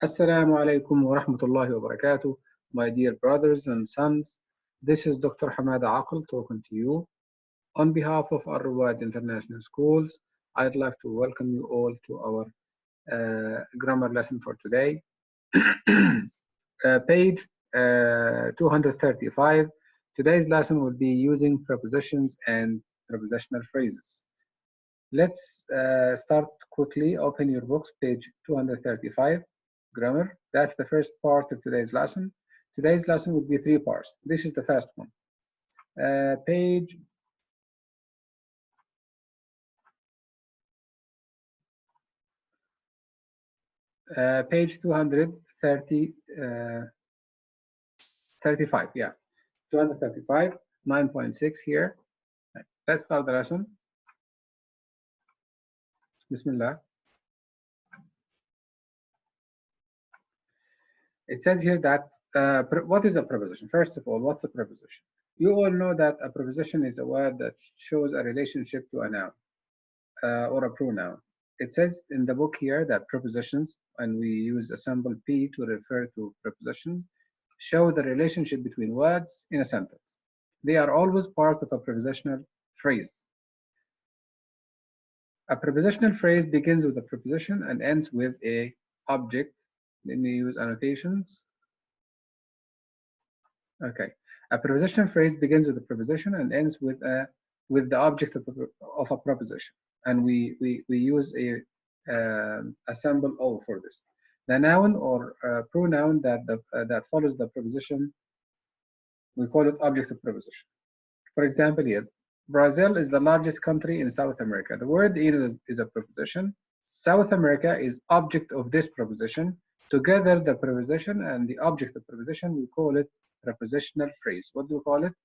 Assalamu alaikum wa rahmatullahi wa barakatuh, my dear brothers and sons. This is Dr. Hamada Aqil talking to you. On behalf of Al Ruwaad International Schools, I'd like to welcome you all to our grammar lesson for today. Page 235. Today's lesson will be using prepositions and prepositional phrases. Let's start quickly. Open your books, page 235. Grammar. That's the first part of today's lesson. Today's lesson will be 3 parts. This is the first one. Page 235. Yeah, 235, 9.6 here. Let's start the lesson. Bismillah. It says here that what is a preposition? First of all, what's a preposition? You all know that a preposition is a word that shows a relationship to a noun or a pronoun. It says in the book here that prepositions, and we use a symbol P to refer to prepositions, show the relationship between words in a sentence. They are always part of a prepositional phrase. A prepositional phrase begins with a preposition and ends with a object. Let me use annotations. Okay. A prepositional phrase begins with a preposition and ends with the object of a preposition, and we use a symbol O for this. The noun or pronoun that follows the preposition, we call it object of preposition. For example, here, Brazil is the largest country in South America. The word in is a preposition. South America is object of this preposition. Together, the preposition and the object of preposition, we call it prepositional phrase. What do we call it?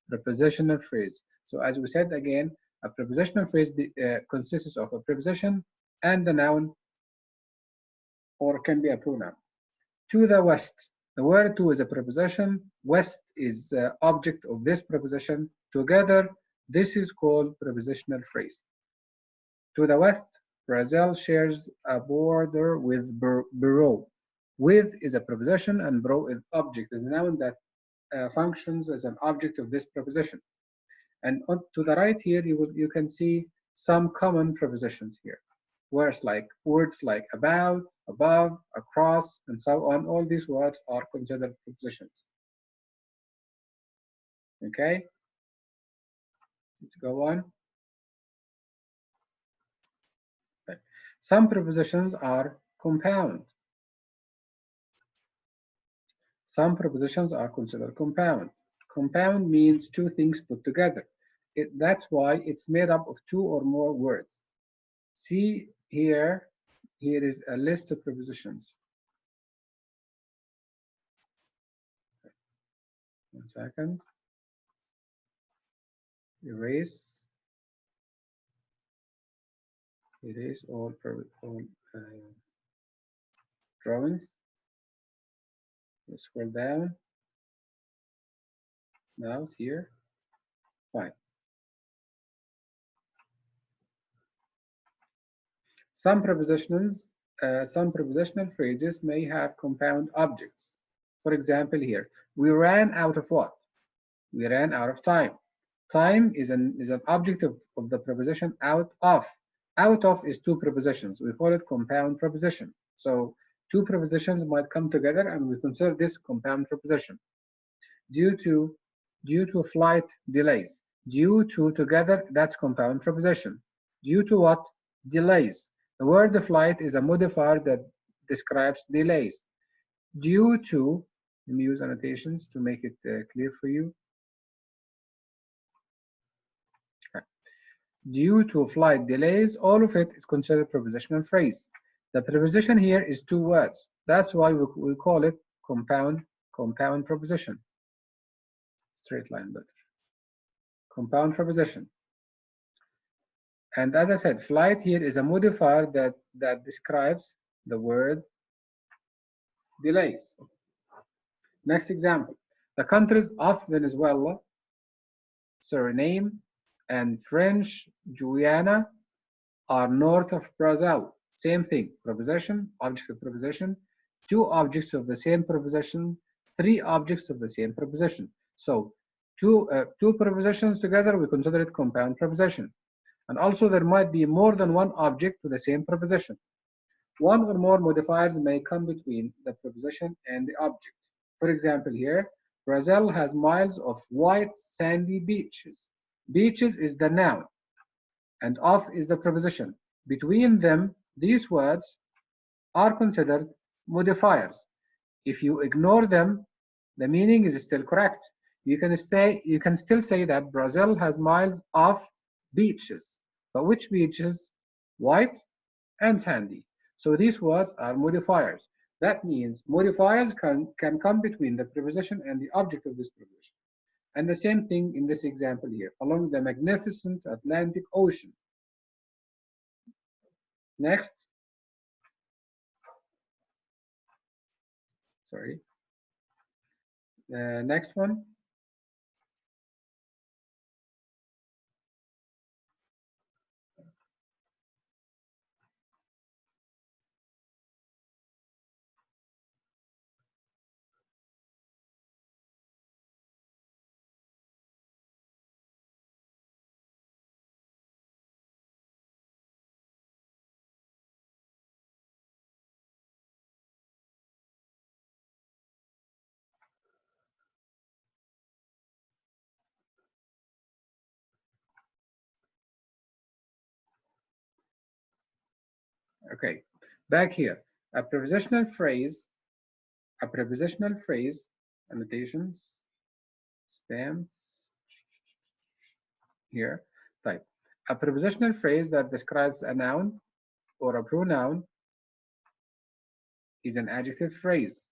Prepositional phrase. So as we said again, a prepositional phrase consists of a preposition and a noun, or can be a pronoun. To the west. The word to is a preposition. West is the object of this preposition. Together, this is called prepositional phrase. To the west, Brazil shares a border with Peru. With is a preposition and Peru is object, is a noun that functions as an object of this preposition. And to the right here, you can see some common prepositions here. Words like about, above, across, and so on. All these words are considered prepositions. Okay, let's go on. Okay. Some prepositions are compound. Some prepositions are considered compound. Compound means two things put together. That's why it's made up of two or more words. See here is a list of prepositions. 1 second. Erase all drawings. Let's scroll down. Now it's here. Fine. Some prepositional phrases may have compound objects. For example, here, we ran out of what? We ran out of time. Time is an object of the preposition out of. Out of is two prepositions. We call it compound preposition. So two prepositions might come together and we consider this compound preposition. Due to flight delays. Due to together, that's compound preposition. Due to what? Delays. The word flight is a modifier that describes delays. Due to, let me use annotations to make it clear for you. Okay. Due to flight delays, all of it is considered prepositional phrase. The preposition here is two words. That's why we call it compound preposition. Straight line better. Compound preposition. And as I said, flight here is a modifier that describes the word delays. Next example. The countries of Venezuela, Suriname, and French Guiana are north of Brazil. Same thing, preposition, object of preposition. two objects of the same preposition, three objects of the same preposition. So two prepositions together, we consider it compound preposition. And also there might be more than one object with the same preposition. One or more modifiers may come between the preposition and the object. For example here, Brazil has miles of white sandy beaches. Beaches is the noun and of is the preposition. Between them, these words are considered modifiers. If you ignore them, the meaning is still correct. You can still say that Brazil has miles of beaches. But which beaches? White and sandy. So these words are modifiers. That means modifiers can come between the preposition and the object of this preposition. And the same thing in this example here, along the magnificent Atlantic Ocean. Next. Sorry. Next one. Okay, back here, a prepositional phrase, annotations, stamps, here, type. A prepositional phrase that describes a noun or a pronoun is an adjective phrase.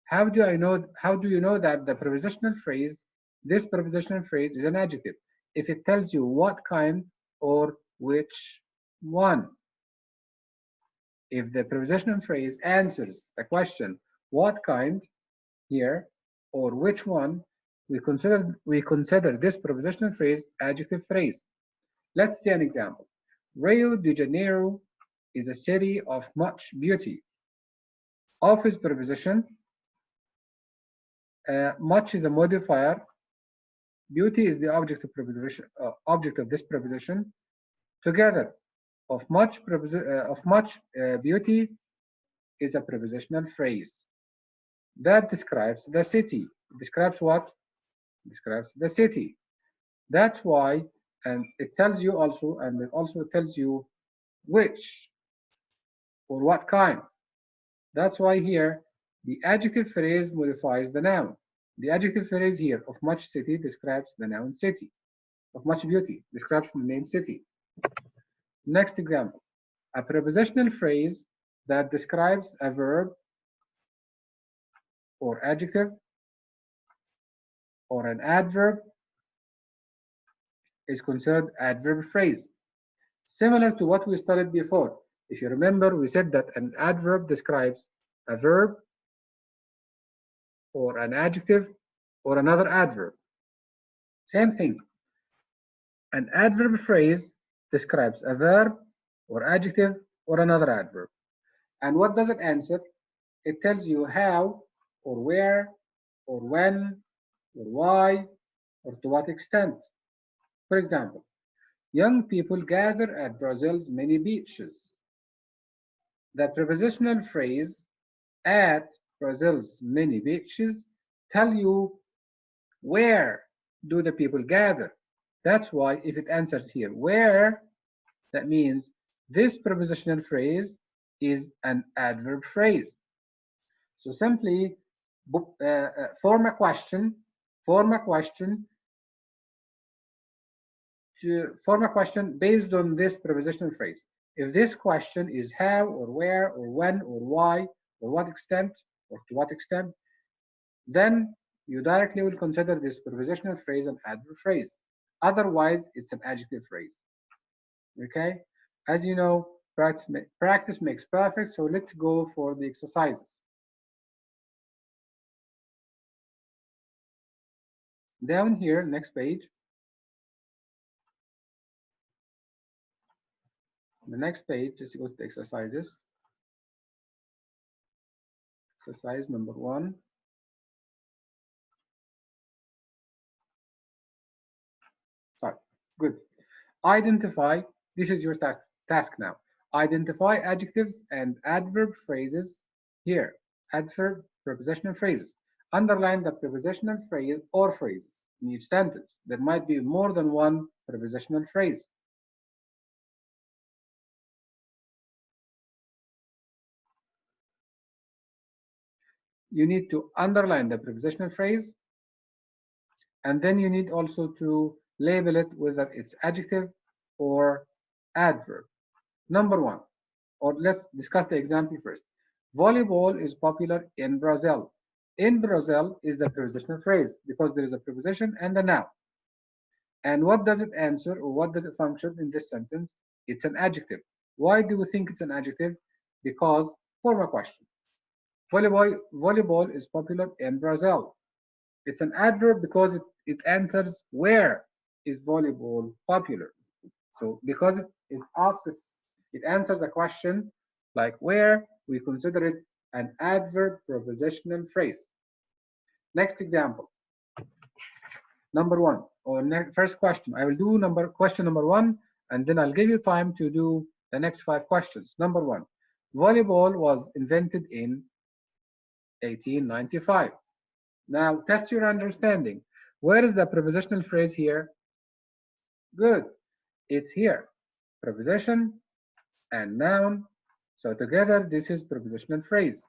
How do you know that the prepositional phrase, this prepositional phrase is an adjective? If it tells you what kind or which one. If the prepositional phrase answers the question what kind here or which one, we consider this prepositional phrase adjective phrase. Let's see an example. Rio de Janeiro is a city of much beauty. Of is preposition. Much is a modifier. Beauty is the object of preposition. Object of this preposition. Together, of much beauty is a prepositional phrase that describes the city. Describes what? Describes the city. That's why, and it tells you also, and it also tells you which or what kind. That's why here the adjective phrase modifies the noun. The adjective phrase here of much city describes the noun city. Of much beauty describes the name city. Next example, a prepositional phrase that describes a verb or adjective or an adverb is considered adverb phrase. Similar to what we studied before. If you remember, we said that an adverb describes a verb or an adjective or another adverb. Same thing. An adverb phrase describes a verb or adjective or another adverb. And what does it answer? It tells you how or where or when or why or to what extent. For example, young people gather at Brazil's many beaches. The prepositional phrase at Brazil's many beaches tell you where do the people gather. That's why if it answers here where, that means this prepositional phrase is an adverb phrase. So simply form a question based on this prepositional phrase. If this question is how or where or when or why or what extent or to what extent, then you directly will consider this prepositional phrase an adverb phrase. Otherwise, it's an adjective phrase. Okay? As you know, practice makes perfect, so let's go for the exercises. Down here, next page. The next page, just go to the exercises. Exercise number 1. Sorry. Good. Identify. This is your task now. Identify adjectives and adverb phrases here. Adverb, prepositional phrases. Underline the prepositional phrase or phrases in each sentence. There might be more than one prepositional phrase. You need to underline the prepositional phrase, and then you need also to label it whether it's adjective or adverb. Number 1, or let's discuss the example first. Volleyball is popular in Brazil. In Brazil is the prepositional phrase because there is a preposition and a noun. And what does it answer, or what does it function in this sentence? It's an adjective. Why do we think it's an adjective? Because form a question. Volleyball is popular in Brazil. It's an adverb because it answers where is volleyball popular. So because it answers a question like where, we consider it an adverb prepositional phrase. Next example. Number 1, or first question. I will do question number 1, and then I'll give you time to do the next 5 questions. Number 1, volleyball was invented in 1895. Now test your understanding. Where is the prepositional phrase here? Good. It's here. Preposition and noun. So together this is prepositional phrase.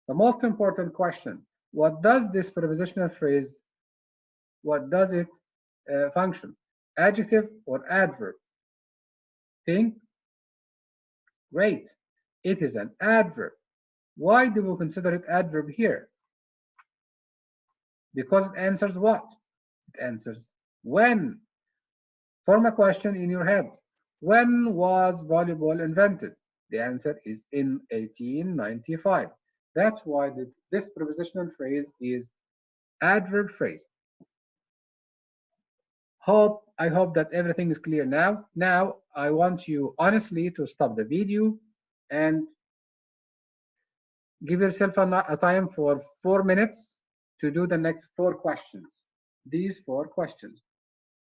The most important question, what does this prepositional phrase, what does it function? Adjective or adverb? Think. Great. It is an adverb. Why do we consider it adverb here? Because it answers what? It answers when. Form a question in your head. When was volleyball invented? The answer is in 1895. That's why this prepositional phrase is adverb phrase. I hope that everything is clear now. Now I want you honestly to stop the video and give yourself a time for 4 minutes to do the next 4 questions. These 4 questions.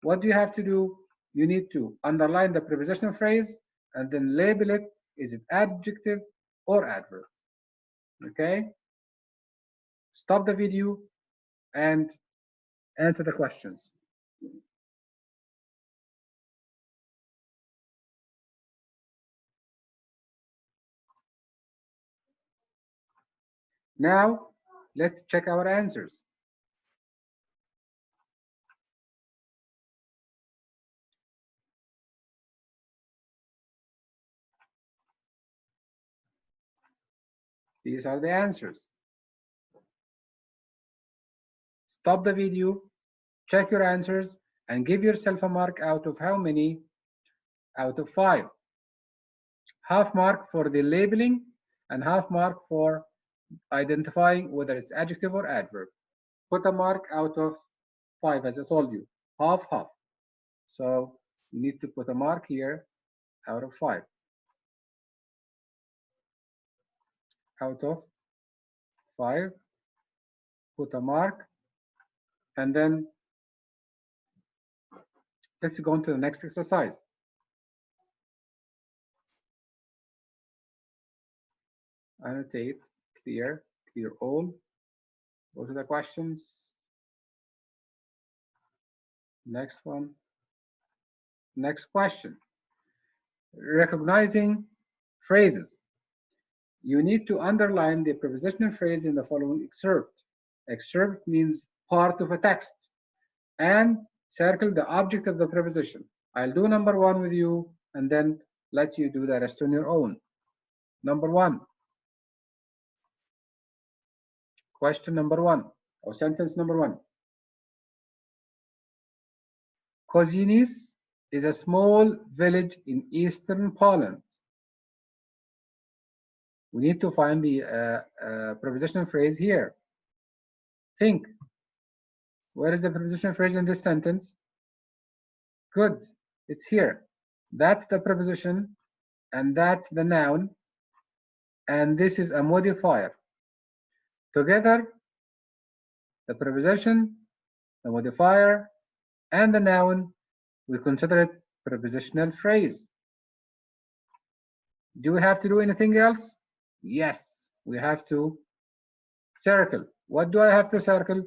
What do you have to do? You need to underline the prepositional phrase and then label it. Is it adjective or adverb? Okay? Stop the video and answer the questions. Now, let's check our answers. These are the answers. Stop the video, check your answers, and give yourself a mark out of how many? Out of 5. Half mark for the labeling and half mark for identifying whether it's adjective or adverb. Put a mark out of 5, as I told you, half. So you need to put a mark here out of 5. Out of 5, put a mark, and then let's go on to the next exercise. Annotate, clear all. Go to the questions. Next one. Next question. Recognizing phrases. You need to underline the prepositional phrase in the following excerpt. Excerpt means part of a text. And circle the object of the preposition. I'll do number 1 with you and then let you do the rest on your own. Number 1. Question number 1, or sentence number 1. Kozienice is a small village in eastern Poland. We need to find the prepositional phrase here. Think. Where is the prepositional phrase in this sentence? Good. It's here. That's the preposition, and that's the noun, and this is a modifier. Together, the preposition, the modifier, and the noun, we consider it prepositional phrase. Do we have to do anything else? Yes, we have to circle. What do I have to circle?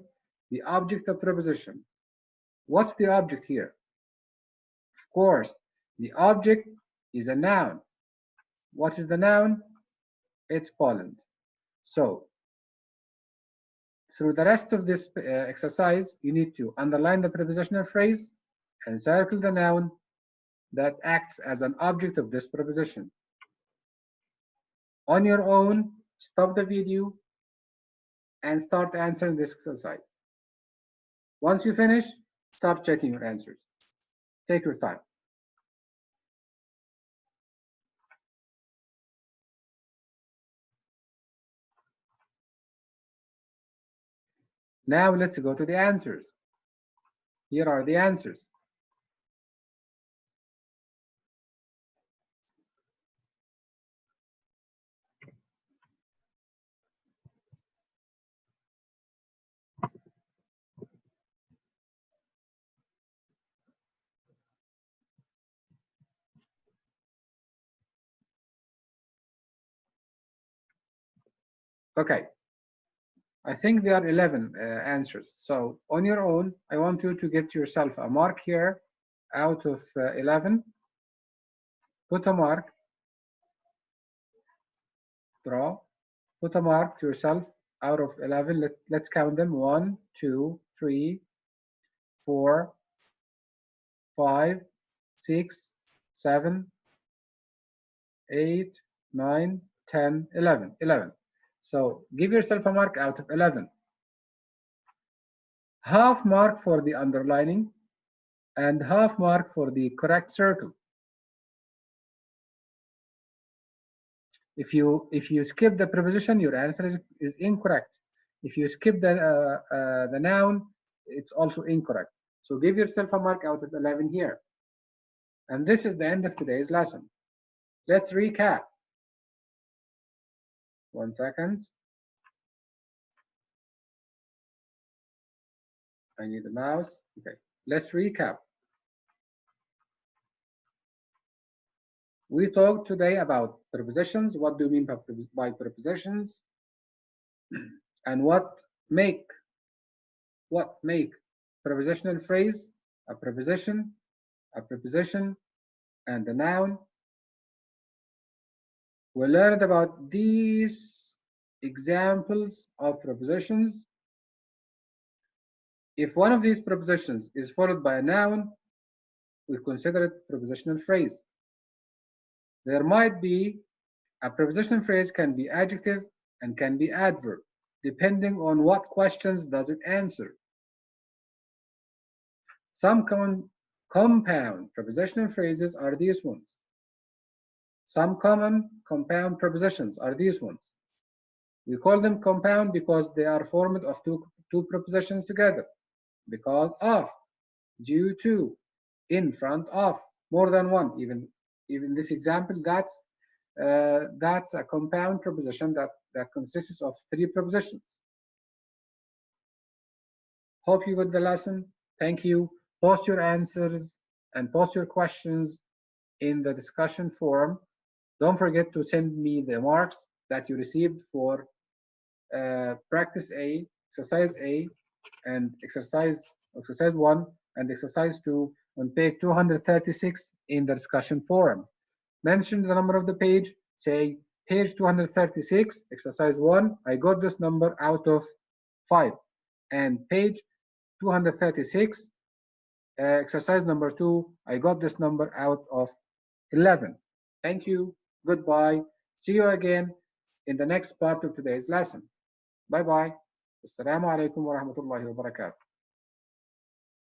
The object of preposition. What's the object here? Of course, the object is a noun. What is the noun? It's Poland. So, through the rest of this exercise, you need to underline the prepositional phrase and circle the noun that acts as an object of this preposition. On your own, stop the video and start answering this exercise. Once you finish, start checking your answers. Take your time. Now let's go to the answers. Here are the answers. Okay, I think there are 11 answers. So on your own, I want you to get yourself a mark here out of 11. Put a mark, draw, put a mark to yourself out of 11. Let's count them. 1, 2, 3, 4, 5, 6, 7, 8, 9, 10, 11. 11. So give yourself a mark out of 11. Half mark for the underlining and half mark for the correct circle. If you skip the preposition, your answer is incorrect. If you skip the noun, it's also incorrect. So give yourself a mark out of 11 here. And this is the end of today's lesson. Let's recap. 1 second. I need a mouse. Okay, let's recap. We talked today about prepositions. What do you mean by prepositions? And what make prepositional phrase a preposition, and the noun. We learned about these examples of prepositions. If one of these prepositions is followed by a noun, we consider it prepositional phrase. There might be a prepositional phrase can be adjective and can be adverb, depending on what questions does it answer. Some compound prepositional phrases are these ones. Some common compound prepositions are these ones. We call them compound because they are formed of two prepositions together. Because of, due to, in front of, more than one. Even this example, that's a compound preposition that consists of 3 prepositions. Hope you got the lesson. Thank you. Post your answers and post your questions in the discussion forum. Don't forget to send me the marks that you received for practice A, exercise A, and exercise 1 and exercise 2 on page 236 in the discussion forum. Mention the number of the page, say page 236, exercise 1, I got this number out of 5. And page 236, exercise number 2, I got this number out of 11. Thank you. Goodbye. See you again in the next part of today's lesson. Bye bye. Assalamu alaikum wa rahmatullahi wa barakatuh.